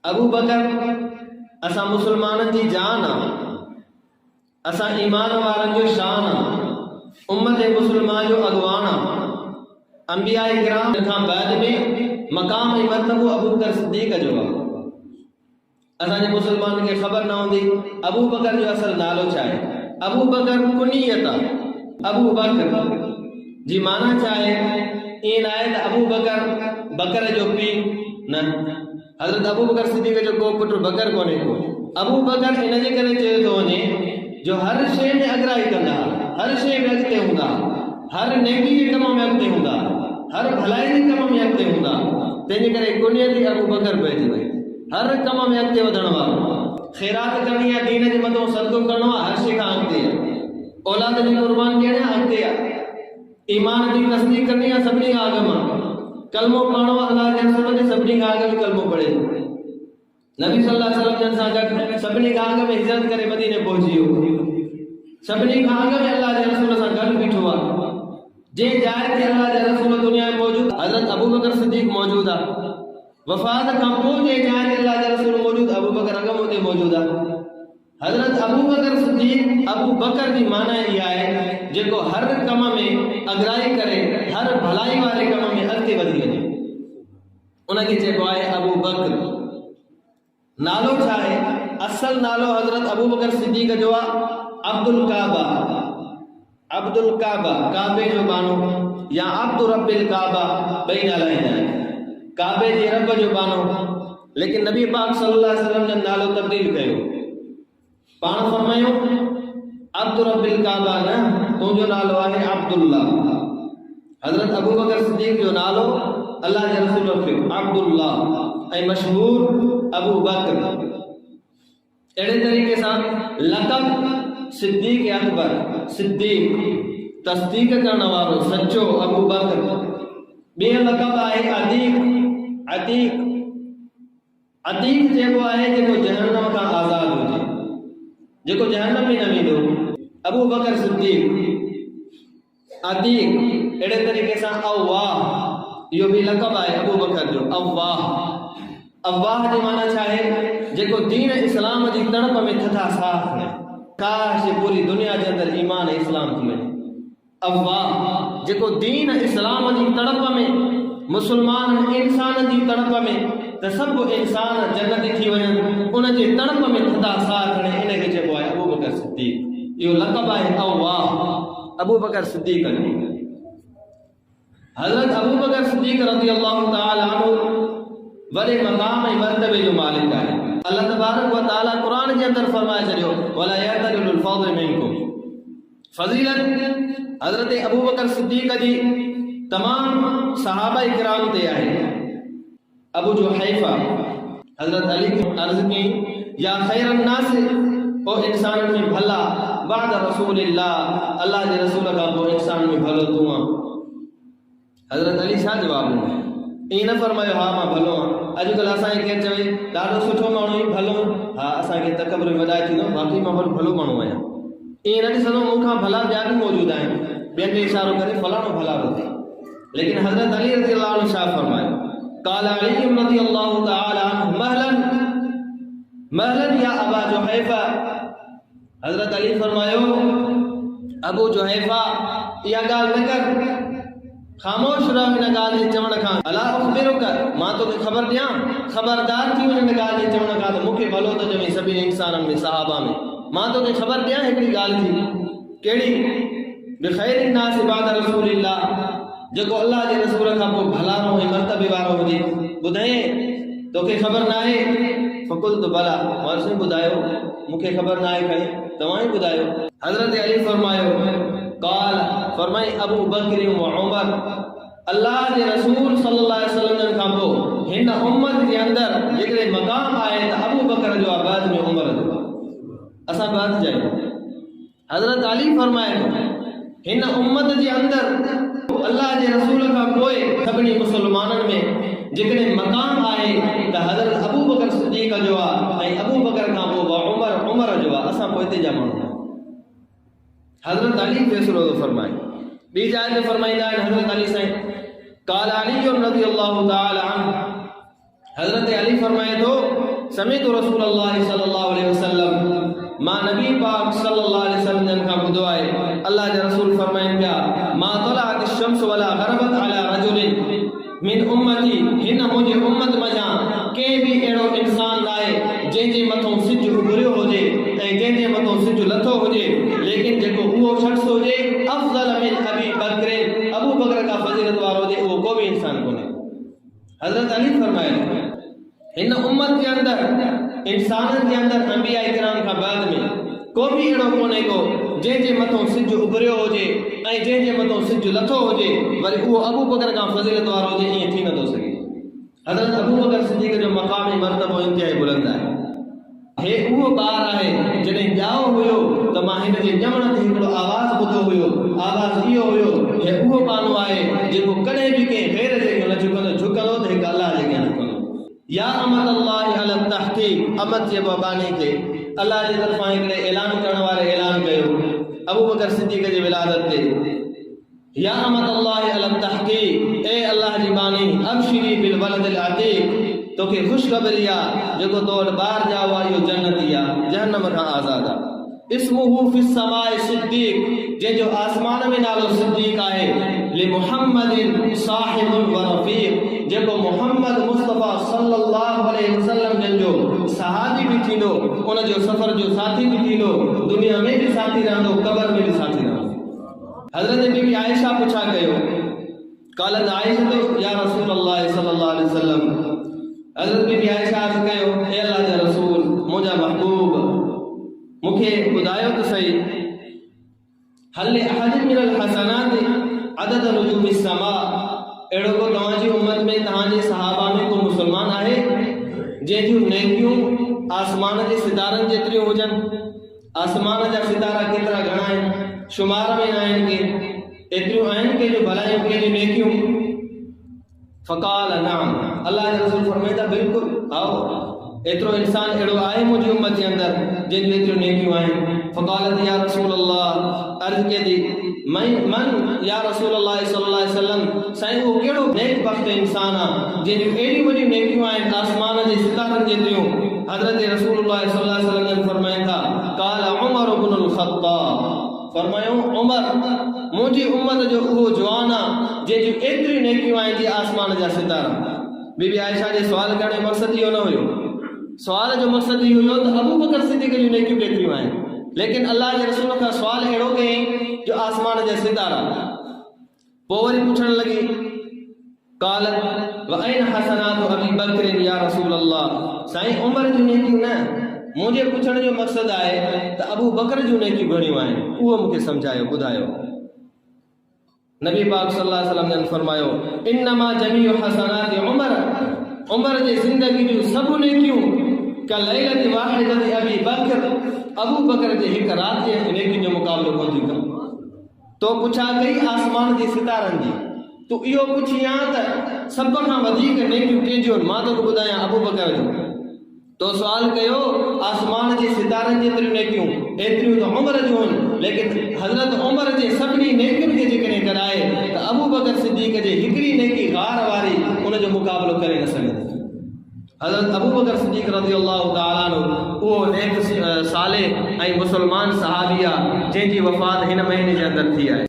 अबू बकर असा मुसलमान की जान आ, असा ईमान वारन जो शान आ, उम्मत मुसलमान जो अगवान आ। अंबिया किराम खां बाद में मकाम ऐं मर्तबो अबू बकर सिद्दीक़ जो आ। असांजे मुसलमान के खबर ना होंदी अबू बकर जो असल नालो छा आहे। अबू बकर कुनियत आ, अबू बकर जी माना छा आहे। ईअं न आहे त अबू बकर बकर जो पीउ न, हज़रत अबू बकर सिद्दीक़ जो को पुट बकर कोन्हे को। अबू बकर इन जे करे चयो थो वञे जो हर शइ में अग्राही कंदा, हर शइ में अॻिते हूंदा, हर नेकी जे कम में अॻिते हूंदा, हर भलाई जे कम में अॻिते हूंदा। तंहिंजे करे कुनियत ई अबू बकर पइजी वई। हर कम में अॻिते वधण वारो, ख़ैरात करणी आहे, दीन जे मथां सदको करणो आहे, हर शइ खां अॻिते आहे। औलाद जी क़ुर्बान ॾियणी आहे, अॻिते आहे। ईमान जी तस्दीक करणी आहे, सभिनी खां अॻु मां कलमो पढ़णो आहे। अल्लाह जे रसूल जे सभिनी खां अॻु कलमो पढ़े। नबी सल्लल्लाहु अलैहि वसल्लम सां गॾु सभिनी खां अॻु में हिजरत करे मदीने पहुची वियो। सभिनी खां अॻु में अल्लाह जे रसूल सां गॾु बीठो आहे। जे जाइ ते अल्लाह जे रसूल दुनिया में मौजूद, हज़रत अबू बकर सिद्दीक़ मौजूद आहे। वफ़ात खां पोइ जे जाइ ते अल्लाह जे रसूल मौजूद, अबू बकर अॻु में उते मौजूद आहे। हज़रत अबू बकर सिद्दीक़, अबू बकर जी माना इहा आहे जेको हर कम में अग्राही करे, हर भलाई वारे कम में अॻिते वधी वञे, उनखे चइबो आहे अबू बकर। नालो छा आहे? असल नालो हज़रत अबू बकर सिद्दीक़ जो आहे अब्दुल काबा। अब्दुल काबा काबे जो बानो या अब्दुल रब्बिल काबा, ॿई नाला आहिनि। काबे जे रब जो बानो, लेकिन नबी पाक सल्लल्लाहु अलैहि वसल्लम ने नालो तब्दील कयो। पाण फरमायो अब्दुल रब्बिल काबा न, तुंहिंजो नालो आहे अब्दुल्ला। हज़रत अबू बकर सिद्दीक़ जो नालो अल्लाह जे रसूल रखियो अब्दुल्ला ऐं मशहूर अबू बकर। अहिड़े तरीक़े सां लक़ब सिद्दीक़ अकबर, सिद्दीक़ तस्दीक करण वारो, सचो अबू बकर। ॿियो लक़ब आहे अतीक। अतीक अतीक जेको आहे जेको जहन्नम खां आज़ाद हुजे, जेको जहन्नम में न वेंदो, अबू बकर सिद्दीक़ अतीक। अहिड़े तरीक़े सां अव्वाह, इहो बि लक़ब आहे अबू बकर जो, अव्वाह। अव्वाह जी माना छा आहे? जेको दीन इस्लाम जी तड़प में थधा साथ है, काश पूरी दुनिया जे अंदर ईमान इस्लाम थी वञे। अव्वाह जेको दीन इस्लाम जी तड़प में, मुसलमान इंसान जी तड़प में, त सभु इंसान जन्नती थी वञनि, उन जे तड़प में थधा साथ ॾियण, इनखे चइबो आहे अबू बकर सिद्दीक़। इहो लक़ब आहे अव्वाह, अबू बकर सिद्दीक़ जो। हज़रत अबू बकर सिद्दीक़ रज़ियल्लाहु तआला अन्हु वॾे मक़ाम ऐं मर्तबे जो मालिक आहे। अल्लाह तबारक व तआला क़ुरान जे अंदर फरमाए छॾियो वला यअतलिल फ़ज़्ल मिनकुम। फज़ीलत हज़रत अबू बकर सिद्दीक़ जी तमाम सहाबा किराम ते आहे। अबू जुहैफा हज़रत अली की अर्ज़ की या खैरन नास, ओ इंसान में भला, बाद रसूलिल्लाह, अल्लाह जे रसूल खां पोइ इंसान में भलो तूं आहीं। हज़रत अली छा जवाब ॾिनो? ईअं न फरमायो हा मां भलो आहियां। अॼुकल्ह असांखे केरु चवे ॾाढो सुठो माण्हू ई भलो, हा असांखे तकबर में वधाए थींदो, बाक़ी मां भलो माण्हू आहियां। ईअं न ॾिसंदो मूंखां भला ॿिया बि मौजूद आहिनि, ॿियनि खे इशारो करे फलाणो भला वधे। लेकिन हज़रत अली रज़ियल्लाहु अन्हु छा फरमायो? क़ाल अली रज़ियल्लाहु तआला अन्हु महलन महलन या अबा जुहैफा। हज़रत अली फरमायो अबू जुहैफा इहा ॻाल्हि न कर, ख़ामोश रह हिन ॻाल्हि जे चवण खां। अला उख़बिरुक, मां तोखे ख़बर ॾियां, ख़बरदार थी वञ हिन ॻाल्हि जे चवण खां, त मूंखे भलो थो चवईं सभिनी इंसाननि में, सहाबा में। मां तोखे ख़बर ॾियां हिकिड़ी ॻाल्हि थी, कहिड़ी? बिख़ैरिन नास बाद रसूलिल्लाह, जेको अल्लाह जे रसूल खां पोइ भलारो ऐं मर्तबे वारो हुजे। ॿुधाए तोखे ख़बर न आहे? फ़क़ुल्तु बला, मां ॿुधायो मूंखे ख़बर न आहे, कहीं तव्हां ई ॿुधायो। हज़रत अली फरमायो क़ाल, फरमाई अबू बकर व उमर, अल्लाह जे रसूल सल्लल्लाहु अलैहि वसल्लम खां पोइ हिन उम्मत जे अंदर जेकॾहिं मक़ाम आहे त अबू बकर जो आहे, बाद में उमर जो आहे। असां बाद जा आहियूं। हज़रत अली फरमाए हिन उम्मत जे अंदर अल्लाह जे रसूल खां पोइ सभिनी मुसलमाननि में जेकॾहिं मक़ाम आहे त हज़रत अबू बकर सिद्दीक़ जो आहे, ऐं अबू बकर खां पोइ उमर जो आहे। असां पोइ हिते जा माण्हू आहियूं। हज़रत अली फ़ैसिलो थो फरमाए। ॿी जाइ ते फरमाईंदा आहिनि हज़रत अली साईं क़ाल अली रज़ियल्लाहु तआला अन्हु, हज़रत अली फरमाए थो समेत रसूलुल्लाह सल्लल्लाहु अलैहि वसल्लम मां नबी पाक सल्लल्लाहु अलैहि वसल्लम जन का बुधो आए अल्लाह के रसूल फरमाइन पिया मा तलअत अश-शम्स वला गरबत अला रजुलिन मिन उम्मती हिन मुझे उम्मत मजा के भी एड़ो इंसान लाए जे मथो सिज उभरियो होजे ए जे मथो सिज लथो होजे लेकिन जेको वो शख्स होजे अफजल मिन अबी बकर अबू बकर का फजीलत वारो होजे वो को भी इंसान कोने। हजरत अली फरमाए इन उम्मत के अंदर इंसानन के अंदर अंबिया इकराम का बाद में को भी एड़ो कोने को जे मथो सिज उभरियो होजे ए जे मथो सिज लथो होजे वरी वो अबू बकर का फजीलत वारो होजे ये थी न तो सके। हजरत अबू बकर सिद्दीक जो मकाम मर्तबो इंतहाई बुलंद है हे वो बार है जने जाओ हुयो त मां हिन जे जमण ते हिकड़ो आवाज बुधो हुयो आवाज इयो हुयो हे वो पानो आए जेको कदे भी के गैर जे न झुकनो झुकलो त हिक अल्लाह जे के झुकलो या अमद अल्लाह अल तहकीक अमद जे बानी के अल्लाह जे तरफा हिकड़े ऐलान करण वाले ऐलान कयो अबू बकर सिद्दीक जे विलादत ते या अमद अल्लाह अल तहकीक ए अल्लाह जी बानी अबशिरी बिल वलद अल अतीक तो के खुशखबरिया जेको तोड़ बाहर जावा यो जन्नतिया जहन्नम का आजादा इस्मुहु फिस समाए सिद्दीक जे जो आसमान में नालो सिद्दीक आए ले मुहम्मदिन साहिबुल व रफीक जेको मोहम्मद मुस्तफा सल्लल्लाहु अलैहि वसल्लम जन जो सहाबी भी थींदो उन जो सफर जो साथी भी थींदो दुनिया में भी साथी रहंदो कब्र में भी साथी रहंदो। हजरत बीबी आयशा पूछा कयो कालत आयशा तो या रसूल अल्लाह सल्लल्लाहु अलैहि वसल्लम हजरत बीबी आयशा अर्ज़ कयो ए अल्लाह जा रसूल मुझा महबूब मुखे बुधायो तो सही हल अहद मिनल हसनात अदद नुजूम समा एड़ो को तवाजी उम्मत में तहाजे सहाबा में को मुसलमान आहे जे जो नेकियों आसमान जे सितारन जेतरी होजन आसमान जा सितारा केतरा घणा आहिनि शुमार में आहिनि के एतरियूं आहिनि के जो भलाइयूं के जो नेकियूं फकाल नाम अल्लाह के रसूल फरमाइता बिल्कुल आओ एतरो इंसान एड़ो आए मुझी उम्मत के अंदर जिन एतरो नेकियों आए फकालत या रसूल अल्लाह अर्ज के दी मन या रसूल अल्लाह सल्लल्लाहु अलैहि वसल्लम साईं वो केड़ो नेक बख्त इंसान आ जिन एड़ी वडी नेकियों आए आसमान जे सितारन जेतरियूं हजरत रसूलुल्लाह सल्लल्लाहु अलैहि वसल्लम फरमाइता काल उमर इब्न अल खत्ताब फरमायो उमर मुझी उम्मत जो वो जवाना जे जो एतरी नेकियों आए जी आसमान जा सितारा। बीबी आयशा जे सवाल करने मकसद यो न हुयो सवाल जो मकसद यो हुयो तो अबू बकर सिद्दीक जो नेकियों केतरियूं आए लेकिन अल्लाह के रसूल का सवाल एड़ो के जो आसमान जा सितारा पोवरी पूछण लगी कालत व ऐन हसनात अबी बकर या रसूल अल्लाह साईं उमर जो नेकियों न मुझे पूछण जो मकसद आए तो अबू बकर जो नेकियूं घणियूं आहिनि उहो मूंखे समझायो ॿुधायो। नबी पाक सल्लल्लाहु अलैहि वसल्लम ने फरमायो इन्नमा जमीउ हसनात उमर जे जिंदगी जो सब नेकियूं का लैलत वाहिदत अबी बकर अबू बकर जे हिक रात जे नेकियुनि जो मुकाबलो कोन थी कर तो पुछा कई आसमान जे सितारन जी तू इहो पुछिया त सब खां वधीक नेकियूं कंहिंजो मां तो ॿुधायां अबू बकर जो तो सवाल कयो आसमान जे सितारन जेतरियूं नेकियूं एतरियूं तो उमर जो लेकिन हजरत उमर जे सभिनी नेकियुनि खे जेकॾहिं कराए त अबू बकर सिद्दीक जे हिकिड़ी नेकी गार वारी उन जो मुक़ाबलो करे न सघंदी। हजरत अबू बकर सिद्दीक रज़ियल्लाहु ताला अन्हु उहो नेक साले ऐं मुसलमान सहाबिया जंहिंजी वफ़ात हिन महीने जे अंदर थी आहे।